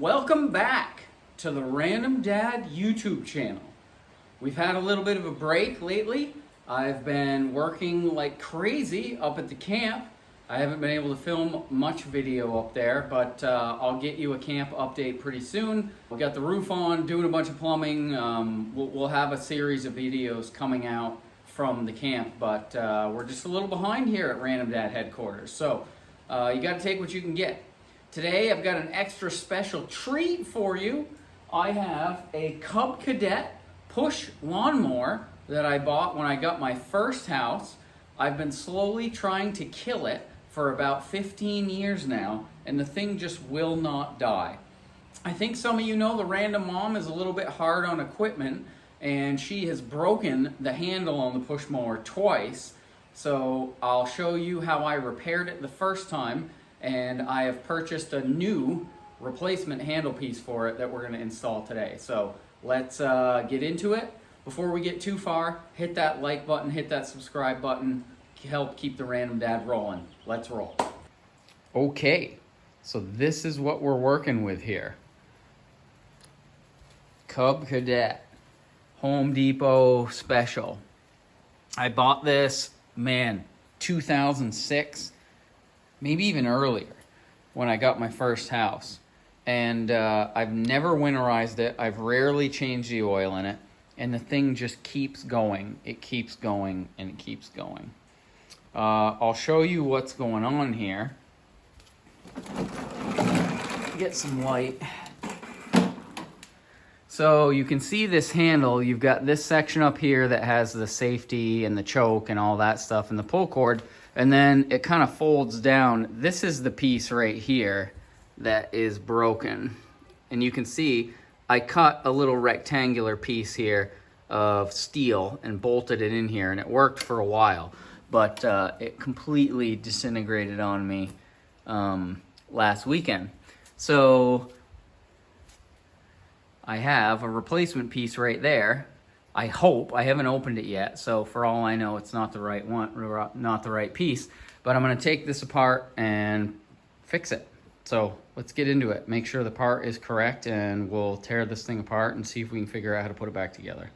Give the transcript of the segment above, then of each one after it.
Welcome back to the Random Dad YouTube channel. We've had a little bit of a break lately. I've been working like crazy up at the camp. I haven't been able to film much video up there, but I'll get you a camp update pretty soon. We got the roof on, doing a bunch of plumbing. We'll have a series of videos coming out from the camp, but we're just a little behind here at Random Dad headquarters. So you got to take what you can get. Today I've got an extra special treat for you. I have a Cub Cadet push lawnmower that I bought when I got my first house. I've been slowly trying to kill it for about 15 years now, and the thing just will not die. I think some of you know the random mom is a little bit hard on equipment, and she has broken the handle on the push mower twice. So I'll show you how I repaired it the first time, and I have purchased a new replacement handle piece for it that we're going to install today. So let's get into it. Before we get too far, hit that like button, hit that subscribe button, help keep the Random Dad rolling. Let's roll. Okay, so this is what we're working with here. Cub Cadet, Home Depot special. I bought this, 2006. Maybe even earlier, when I got my first house. And I've never winterized it. I've rarely changed the oil in it. And the thing just keeps going. It keeps going and it keeps going. I'll show you what's going on here. Get some light. So you can see this handle. You've got this section up here that has the safety and the choke and all that stuff and the pull cord. And then it kind of folds down. This is the piece right here that is broken. And you can see I cut a little rectangular piece here of steel and bolted it in here, and it worked for a while. But it completely disintegrated on me last weekend. So I have a replacement piece right there. I hope. I haven't opened it yet, so for all I know, it's not the right one, not the right piece. But I'm going to take this apart and fix it. So let's get into it. Make sure the part is correct, and we'll tear this thing apart and see if we can figure out how to put it back together.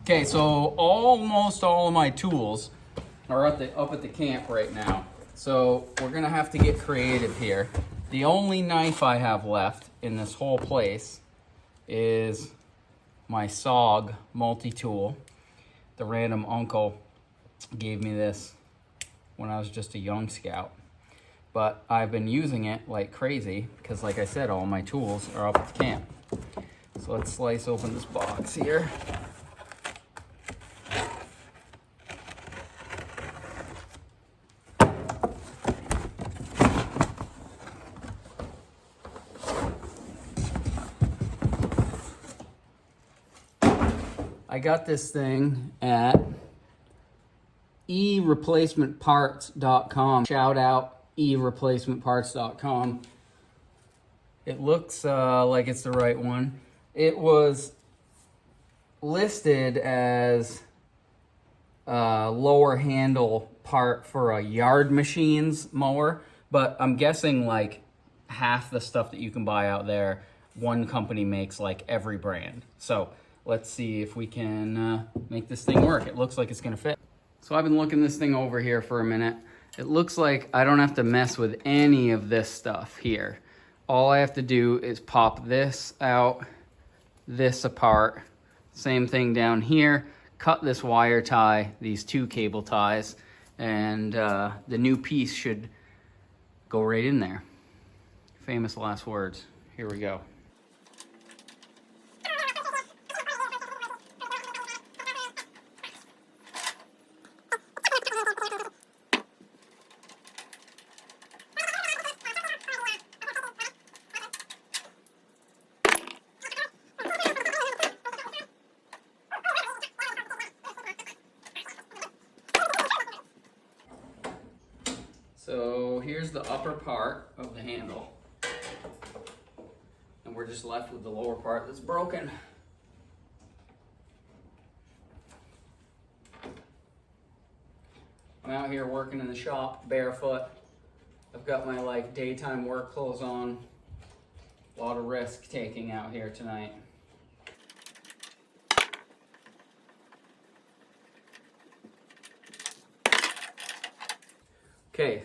Okay, so almost all of my tools are up at the camp right now. So we're going to have to get creative here. The only knife I have left in this whole place is my SOG multi-tool. The random uncle gave me this when I was just a young scout. But I've been using it like crazy because, like I said, all my tools are up at the camp. So let's slice open this box here. I got this thing at ereplacementparts.com. Shout out ereplacementparts.com. It looks like it's the right one. It was listed as a lower handle part for a yard machines mower, but I'm guessing like half the stuff that you can buy out there, one company makes like every brand. So let's see if we can make this thing work. It looks like it's gonna fit. So I've been looking this thing over here for a minute. It looks like I don't have to mess with any of this stuff here. All I have to do is pop this out, this apart. Same thing down here. Cut this wire tie, these two cable ties, and the new piece should go right in there. Famous last words. Here we go. So here's the upper part of the handle, and we're just left with the lower part that's broken. I'm out here working in the shop barefoot. I've got my like daytime work clothes on. A lot of risk taking out here tonight. Okay,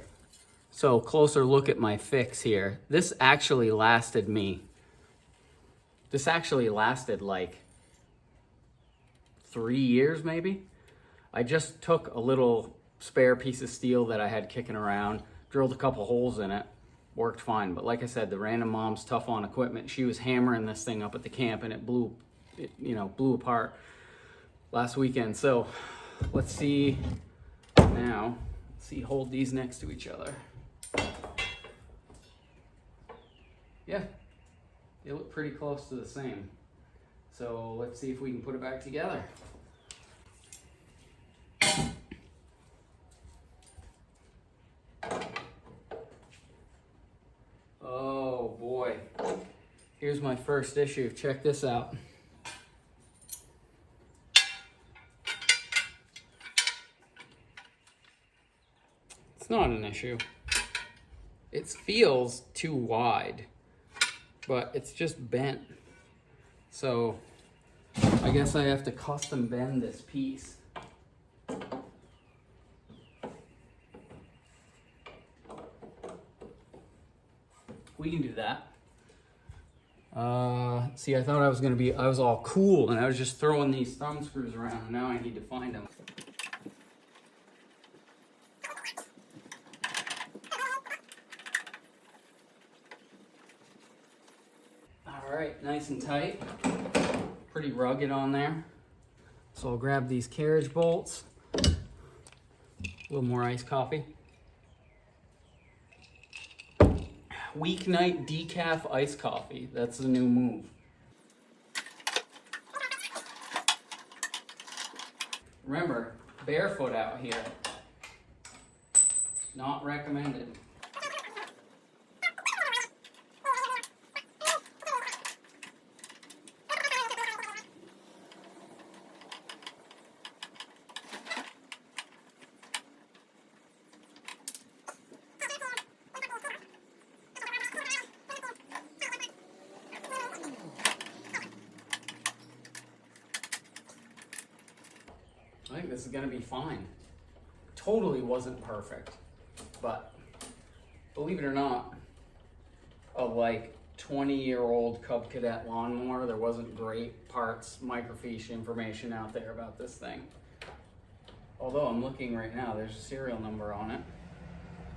so closer look at my fix here. This actually lasted me. This actually lasted like 3 years maybe. I just took a little spare piece of steel that I had kicking around, drilled a couple holes in it, worked fine. But like I said, the random mom's tough on equipment. She was hammering this thing up at the camp and it blew apart last weekend. So let's see now. See, hold these next to each other. Yeah, they look pretty close to the same. So let's see if we can put it back together. Oh boy, here's my first issue. Check this out. Not an issue. It feels too wide, but it's just bent. So I guess I have to custom bend this piece. We can do that. See, I thought I was all cool and I was just throwing these thumb screws around and now I need to find them. All right, nice and tight, pretty rugged on there. So I'll grab these carriage bolts, a little more iced coffee. Weeknight decaf iced coffee, that's the new move. Remember, barefoot out here, not recommended. I think this is gonna be fine. Totally wasn't perfect, but believe it or not, a like 20-year-old Cub Cadet lawnmower, there wasn't great parts, microfiche information out there about this thing. Although I'm looking right now, there's a serial number on it.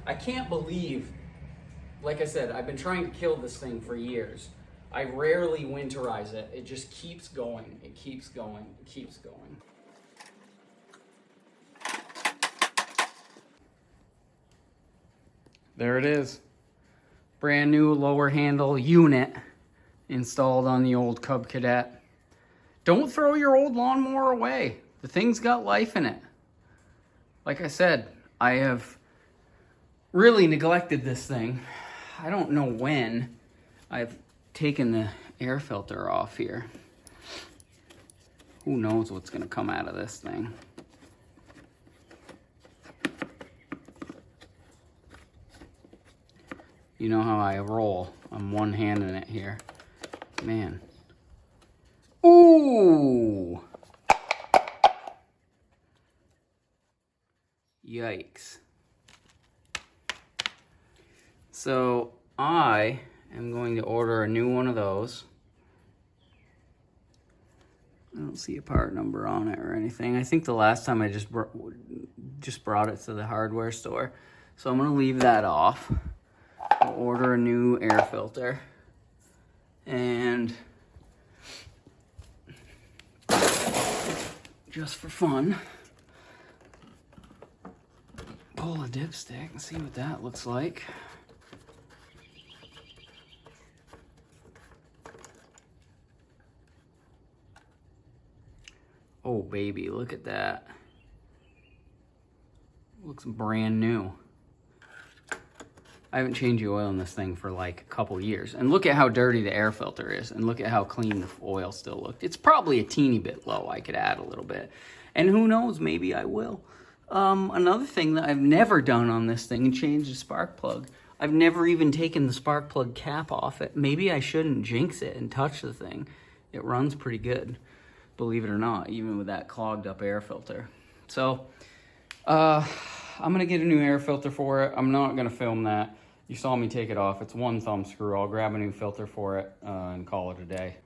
I can't believe, like I said, I've been trying to kill this thing for years. I rarely winterize it. It just keeps going. It keeps going. It keeps going. There it is. Brand new lower handle unit installed on the old Cub Cadet. Don't throw your old lawnmower away. The thing's got life in it. Like I said, I have really neglected this thing. I don't know when I've taken the air filter off here. Who knows what's gonna come out of this thing. You know how I roll. I'm one-handing it here. Man. Ooh! Yikes. So I am going to order a new one of those. I don't see a part number on it or anything. I think the last time I just brought it to the hardware store. So I'm gonna leave that off. I'll order a new air filter. And just for fun, pull a dipstick and see what that looks like. Oh baby, look at that. Looks brand new. I haven't changed the oil in this thing for like a couple years. And look at how dirty the air filter is. And look at how clean the oil still looked. It's probably a teeny bit low. I could add a little bit. And who knows, maybe I will. Another thing that I've never done on this thing, change the spark plug. I've never even taken the spark plug cap off it. Maybe I shouldn't jinx it and touch the thing. It runs pretty good, believe it or not, even with that clogged up air filter. So, I'm gonna get a new air filter for it. I'm not gonna film that. You saw me take it off. It's one thumb screw. I'll grab a new filter for it and call it a day.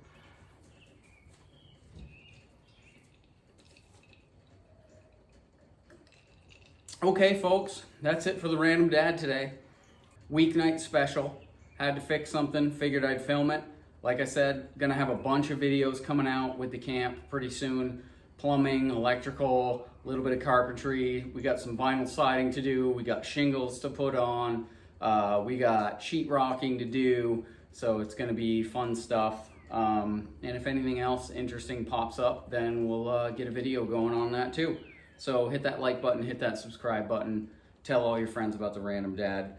Okay, folks, that's it for the Random Dad today. Weeknight special. Had to fix something, figured I'd film it. Like I said, gonna have a bunch of videos coming out with the camp pretty soon. Plumbing, electrical, a little bit of carpentry. We got some vinyl siding to do. We got shingles to put on. We got sheetrocking to do. So it's gonna be fun stuff. And if anything else interesting pops up, then we'll get a video going on that too. So hit that like button, hit that subscribe button, tell all your friends about the Random Dad.